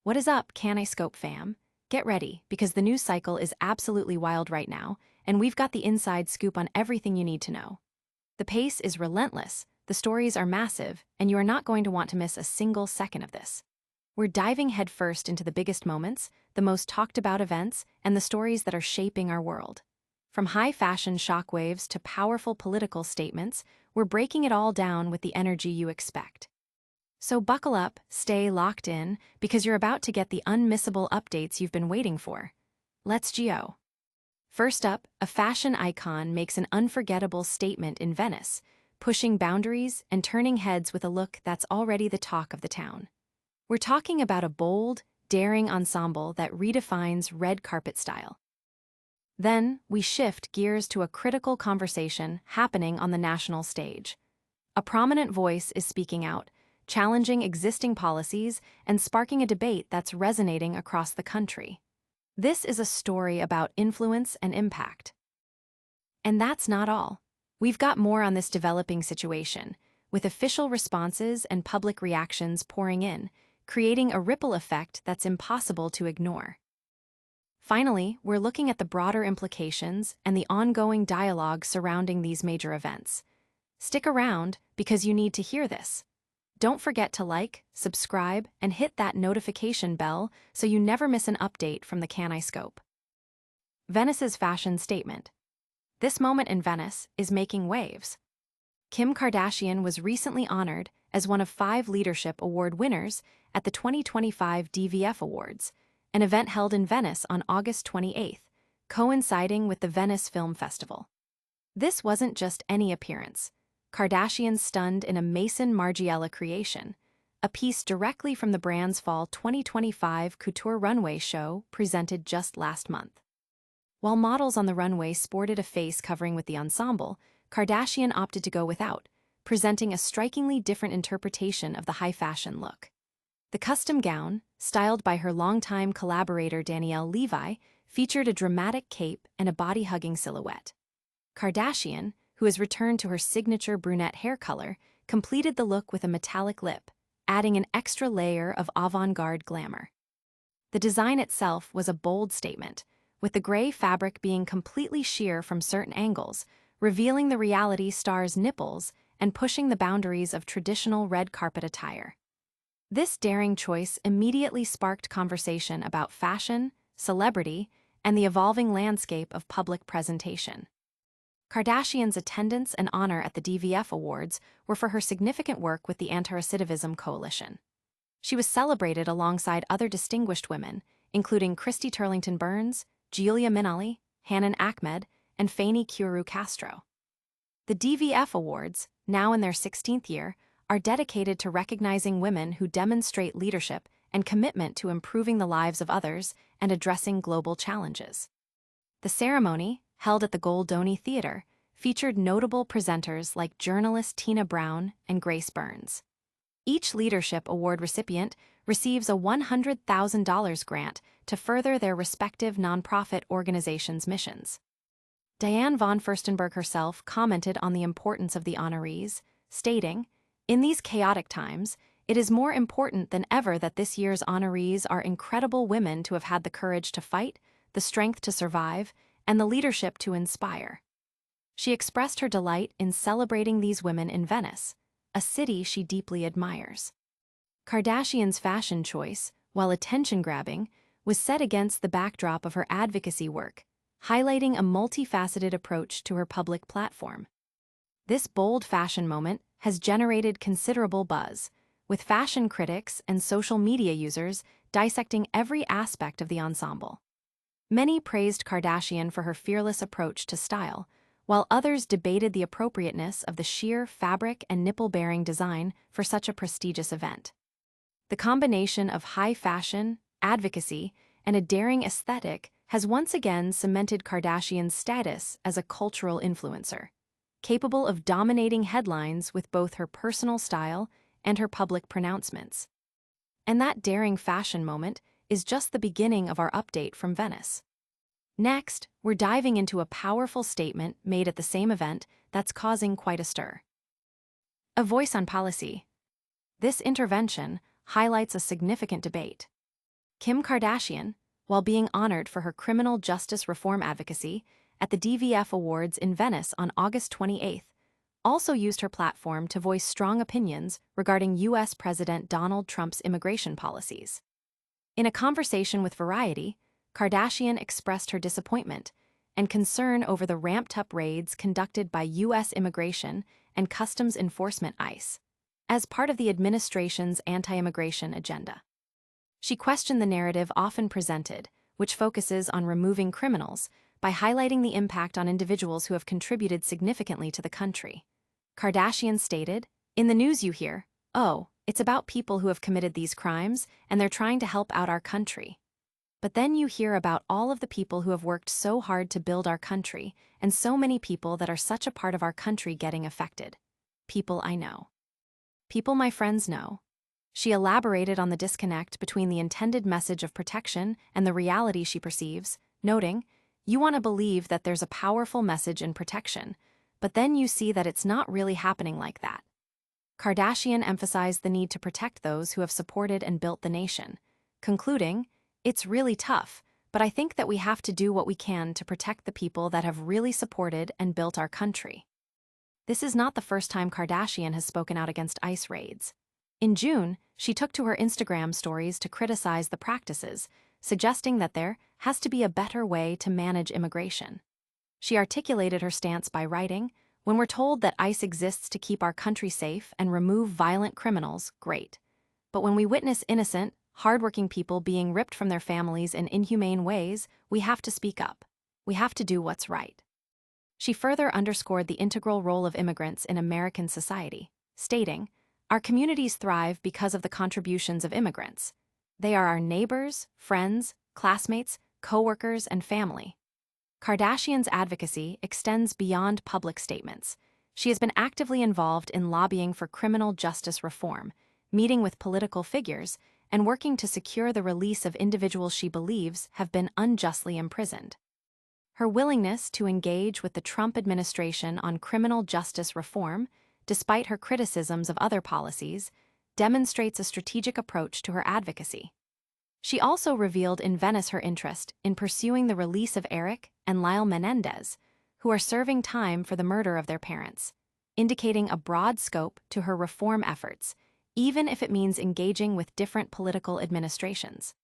What is up, Can I Scope fam? Get ready, because the news cycle is absolutely wild right now, and we've got the inside scoop on everything you need to know. The pace is relentless, the stories are massive, and you are not going to want to miss a single second of this. We're diving headfirst into the biggest moments, the most talked about events, and the stories that are shaping our world. From high fashion shockwaves to powerful political statements, we're breaking it all down with the energy you expect. So buckle up, stay locked in, because you're about to get the unmissable updates you've been waiting for. Let's go. First up, a fashion icon makes an unforgettable statement in Venice, pushing boundaries and turning heads with a look that's already the talk of the town. We're talking about a bold, daring ensemble that redefines red carpet style. Then, we shift gears to a critical conversation happening on the national stage. A prominent voice is speaking out, challenging existing policies and sparking a debate that's resonating across the country. This is a story about influence and impact. And that's not all. We've got more on this developing situation, with official responses and public reactions pouring in, creating a ripple effect that's impossible to ignore. Finally, we're looking at the broader implications and the ongoing dialogue surrounding these major events. Stick around, because you need to hear this. Don't forget to like, subscribe, and hit that notification bell so you never miss an update from the Can I Scope. Venice's fashion statement. This moment in Venice is making waves. Kim Kardashian was recently honored as one of 5 Leadership Award winners at the 2025 DVF Awards, an event held in Venice on August 28th, coinciding with the Venice Film Festival. This wasn't just any appearance. Kardashian stunned in a Maison Margiela creation, a piece directly from the brand's fall 2025 couture runway show presented just last month. While models on the runway sported a face covering with the ensemble, Kardashian opted to go without, presenting a strikingly different interpretation of the high-fashion look. The custom gown, styled by her longtime collaborator Danielle Levi, featured a dramatic cape and a body-hugging silhouette. Kardashian, who has returned to her signature brunette hair color, completed the look with a metallic lip, adding an extra layer of avant-garde glamour. The design itself was a bold statement, with the gray fabric being completely sheer from certain angles, revealing the reality star's nipples and pushing the boundaries of traditional red carpet attire. This daring choice immediately sparked conversation about fashion, celebrity, and the evolving landscape of public presentation. Kardashian's attendance and honor at the DVF Awards were for her significant work with the Anti-Recidivism coalition. She was celebrated alongside other distinguished women, including Christy Turlington Burns, Giulia Minelli, Hanan Ahmed, and Fanny Kuru Castro. The DVF Awards, now in their 16th year, are dedicated to recognizing women who demonstrate leadership and commitment to improving the lives of others and addressing global challenges. The ceremony, held at the Goldoni Theater, featured notable presenters like journalist Tina Brown and Grace Burns. Each Leadership Award recipient receives a $100,000 grant to further their respective nonprofit organizations' missions. Diane von Furstenberg herself commented on the importance of the honorees, stating, "In these chaotic times, it is more important than ever that this year's honorees are incredible women to have had the courage to fight, the strength to survive, and the leadership to inspire." She expressed her delight in celebrating these women in Venice, a city she deeply admires. Kardashian's fashion choice, while attention-grabbing, was set against the backdrop of her advocacy work, highlighting a multifaceted approach to her public platform. This bold fashion moment has generated considerable buzz, with fashion critics and social media users dissecting every aspect of the ensemble. Many praised Kardashian for her fearless approach to style, while others debated the appropriateness of the sheer fabric and nipple-bearing design for such a prestigious event. The combination of high fashion, advocacy, and a daring aesthetic has once again cemented Kardashian's status as a cultural influencer, capable of dominating headlines with both her personal style and her public pronouncements. And that daring fashion moment is just the beginning of our update from Venice. Next, we're diving into a powerful statement made at the same event that's causing quite a stir. A voice on policy. This intervention highlights a significant debate. Kim Kardashian, while being honored for her criminal justice reform advocacy at the DVF Awards in Venice on August 28, also used her platform to voice strong opinions regarding U.S. President Donald Trump's immigration policies. In a conversation with Variety, Kardashian expressed her disappointment and concern over the ramped-up raids conducted by U.S. Immigration and Customs Enforcement (ICE) as part of the administration's anti-immigration agenda. She questioned the narrative often presented, which focuses on removing criminals, by highlighting the impact on individuals who have contributed significantly to the country. Kardashian stated, "In the news you hear, oh, it's about people who have committed these crimes and they're trying to help out our country. But then you hear about all of the people who have worked so hard to build our country, and so many people that are such a part of our country getting affected. People I know. People my friends know." She elaborated on the disconnect between the intended message of protection and the reality she perceives, noting, "You want to believe that there's a powerful message in protection, but then you see that it's not really happening like that." Kardashian emphasized the need to protect those who have supported and built the nation, concluding, "It's really tough, but I think that we have to do what we can to protect the people that have really supported and built our country." This is not the first time Kardashian has spoken out against ICE raids. In June, she took to her Instagram stories to criticize the practices, suggesting that there has to be a better way to manage immigration. She articulated her stance by writing, "When we're told that ICE exists to keep our country safe and remove violent criminals, great. But when we witness innocent, hardworking people being ripped from their families in inhumane ways, we have to speak up. We have to do what's right." She further underscored the integral role of immigrants in American society, stating, "Our communities thrive because of the contributions of immigrants. They are our neighbors, friends, classmates, co-workers, and family." Kardashian's advocacy extends beyond public statements. She has been actively involved in lobbying for criminal justice reform, meeting with political figures, and working to secure the release of individuals she believes have been unjustly imprisoned. Her willingness to engage with the Trump administration on criminal justice reform, despite her criticisms of other policies, demonstrates a strategic approach to her advocacy. She also revealed in Venice her interest in pursuing the release of Eric and Lyle Menendez, who are serving time for the murder of their parents, indicating a broad scope to her reform efforts, even if it means engaging with different political administrations.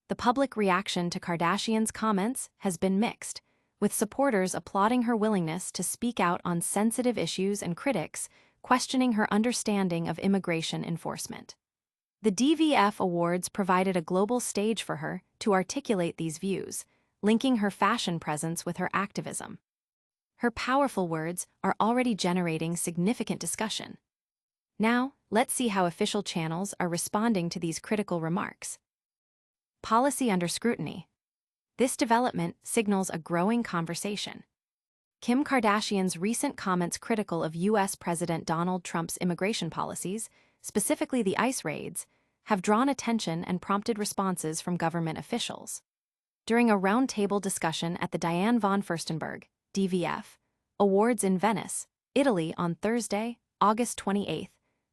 The public reaction to Kardashian's comments has been mixed, with supporters applauding her willingness to speak out on sensitive issues and critics questioning her understanding of immigration enforcement. The DVF Awards provided a global stage for her to articulate these views, linking her fashion presence with her activism. Her powerful words are already generating significant discussion. Now, let's see how official channels are responding to these critical remarks. Policy under scrutiny. This development signals a growing conversation. Kim Kardashian's recent comments critical of U.S. President Donald Trump's immigration policies, specifically the ICE raids, have drawn attention and prompted responses from government officials. During a roundtable discussion at the Diane von Furstenberg (DVF) Awards in Venice, Italy on Thursday, August 28,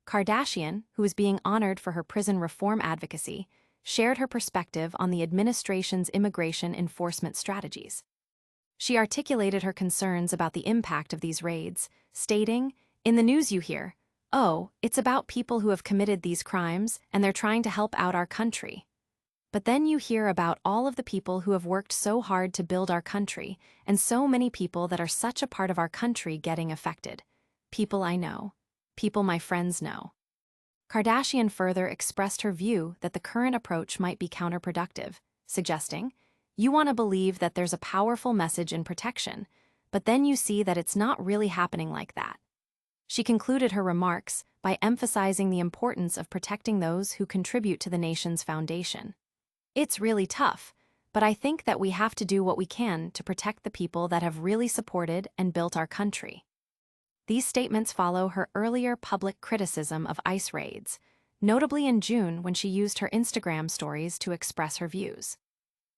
Kardashian, who is being honored for her prison reform advocacy, shared her perspective on the administration's immigration enforcement strategies. She articulated her concerns about the impact of these raids, stating, "In the news you hear, oh, it's about people who have committed these crimes and they're trying to help out our country. But then you hear about all of the people who have worked so hard to build our country, and so many people that are such a part of our country getting affected. People I know. People my friends know." Kardashian further expressed her view that the current approach might be counterproductive, suggesting, "You want to believe that there's a powerful message in protection, but then you see that it's not really happening like that." She concluded her remarks by emphasizing the importance of protecting those who contribute to the nation's foundation. "It's really tough, but I think that we have to do what we can to protect the people that have really supported and built our country." These statements follow her earlier public criticism of ICE raids, notably in June when she used her Instagram stories to express her views.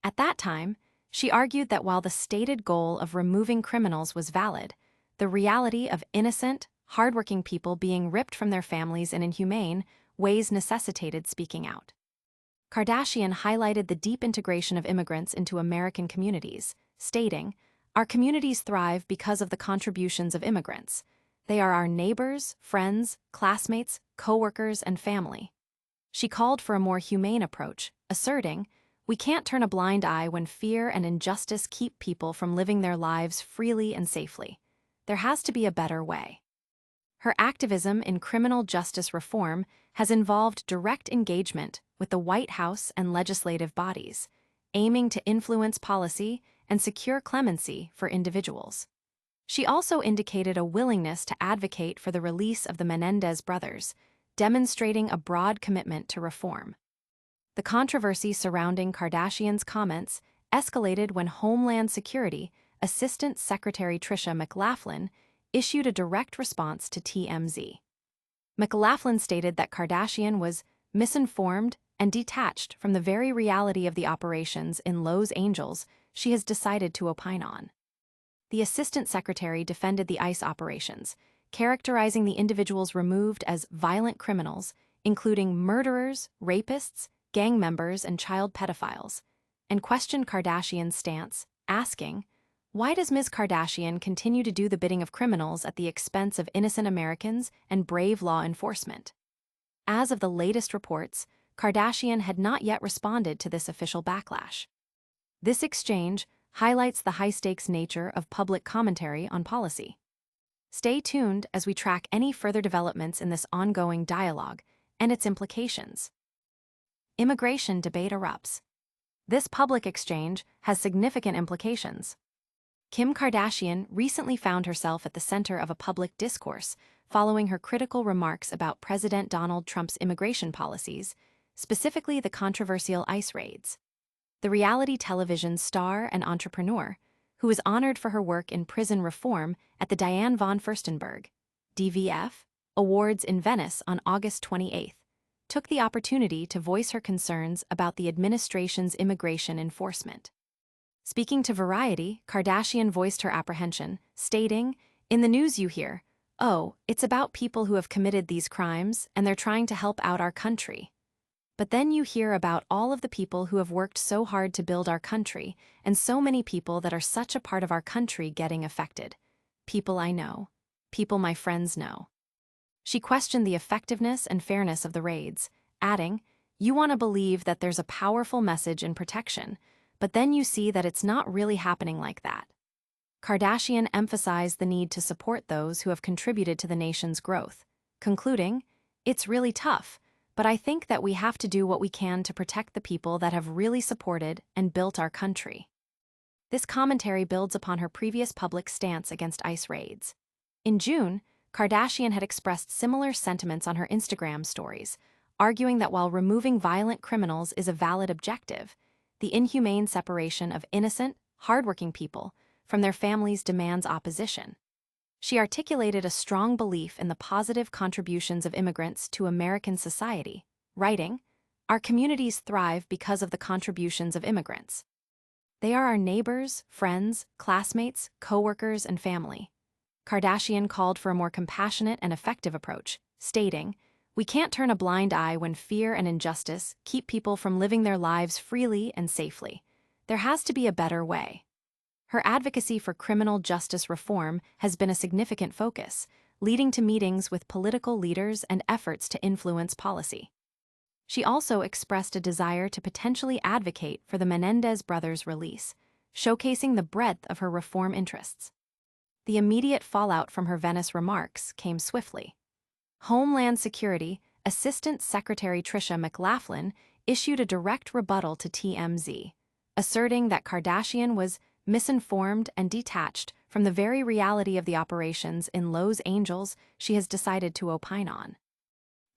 At that time, she argued that while the stated goal of removing criminals was valid, the reality of innocent, hardworking people being ripped from their families in inhumane ways necessitated speaking out. Kardashian highlighted the deep integration of immigrants into American communities, stating, "Our communities thrive because of the contributions of immigrants. They are our neighbors, friends, classmates, co-workers, and family." She called for a more humane approach, asserting, "We can't turn a blind eye when fear and injustice keep people from living their lives freely and safely. There has to be a better way." Her activism in criminal justice reform has involved direct engagement with the White House and legislative bodies, aiming to influence policy and secure clemency for individuals. She also indicated a willingness to advocate for the release of the Menendez brothers, demonstrating a broad commitment to reform. The controversy surrounding Kardashian's comments escalated when Homeland Security Assistant Secretary Tricia McLaughlin issued a direct response to TMZ. McLaughlin stated that Kardashian was misinformed and detached from the very reality of the operations in Los Angeles she has decided to opine on. The Assistant Secretary defended the ICE operations, characterizing the individuals removed as violent criminals, including murderers, rapists, gang members, and child pedophiles, and questioned Kardashian's stance, asking, "Why does Ms. Kardashian continue to do the bidding of criminals at the expense of innocent Americans and brave law enforcement?" As of the latest reports, Kardashian had not yet responded to this official backlash. This exchange highlights the high-stakes nature of public commentary on policy. Stay tuned as we track any further developments in this ongoing dialogue and its implications. Immigration debate erupts. This public exchange has significant implications. Kim Kardashian recently found herself at the center of a public discourse following her critical remarks about President Donald Trump's immigration policies, specifically the controversial ICE raids. The reality television star and entrepreneur, who was honored for her work in prison reform at the Diane von Furstenberg (DVF) Awards in Venice on August 28, took the opportunity to voice her concerns about the administration's immigration enforcement. Speaking to Variety, Kardashian voiced her apprehension, stating, "In the news you hear, 'Oh, it's about people who have committed these crimes and they're trying to help out our country.' But then you hear about all of the people who have worked so hard to build our country, and so many people that are such a part of our country getting affected. People I know. People my friends know." She questioned the effectiveness and fairness of the raids, adding, "You want to believe that there's a powerful message in protection, but then you see that it's not really happening like that." Kardashian emphasized the need to support those who have contributed to the nation's growth, concluding, "It's really tough, but I think that we have to do what we can to protect the people that have really supported and built our country." This commentary builds upon her previous public stance against ICE raids. In June, Kardashian had expressed similar sentiments on her Instagram stories, arguing that while removing violent criminals is a valid objective, the inhumane separation of innocent, hardworking people from their families demands opposition. She articulated a strong belief in the positive contributions of immigrants to American society, writing, "Our communities thrive because of the contributions of immigrants. They are our neighbors, friends, classmates, co-workers, and family." Kardashian called for a more compassionate and effective approach, stating, "We can't turn a blind eye when fear and injustice keep people from living their lives freely and safely. There has to be a better way." Her advocacy for criminal justice reform has been a significant focus, leading to meetings with political leaders and efforts to influence policy. She also expressed a desire to potentially advocate for the Menendez brothers' release, showcasing the breadth of her reform interests. The immediate fallout from her Venice remarks came swiftly. Homeland Security Assistant Secretary Tricia McLaughlin issued a direct rebuttal to TMZ, asserting that Kardashian was misinformed and detached from the very reality of the operations in Los Angeles she has decided to opine on.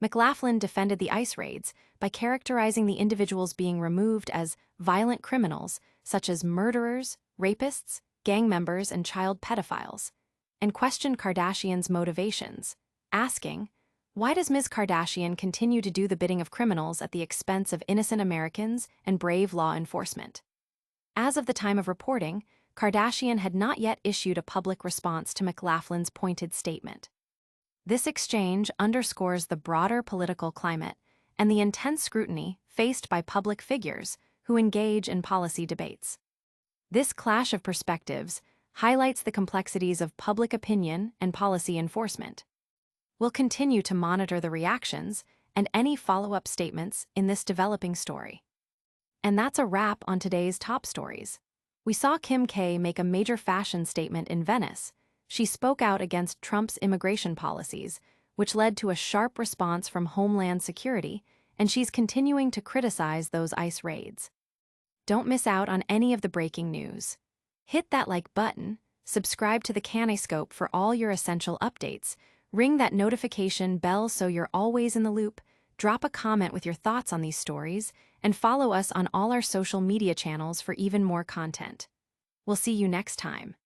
McLaughlin defended the ICE raids by characterizing the individuals being removed as violent criminals such as murderers, rapists, gang members, and child pedophiles, and questioned Kardashian's motivations, asking, "Why does Ms. Kardashian continue to do the bidding of criminals at the expense of innocent Americans and brave law enforcement?" As of the time of reporting, Kardashian had not yet issued a public response to McLaughlin's pointed statement. This exchange underscores the broader political climate and the intense scrutiny faced by public figures who engage in policy debates. This clash of perspectives highlights the complexities of public opinion and policy enforcement. We'll continue to monitor the reactions and any follow-up statements in this developing story. And that's a wrap on today's top stories. We saw Kim K make a major fashion statement in Venice. She spoke out against Trump's immigration policies, which led to a sharp response from Homeland Security, and she's continuing to criticize those ICE raids. Don't miss out on any of the breaking news. Hit that like button, subscribe to the Caniscope for all your essential updates, ring that notification bell so you're always in the loop, drop a comment with your thoughts on these stories, and follow us on all our social media channels for even more content. We'll see you next time.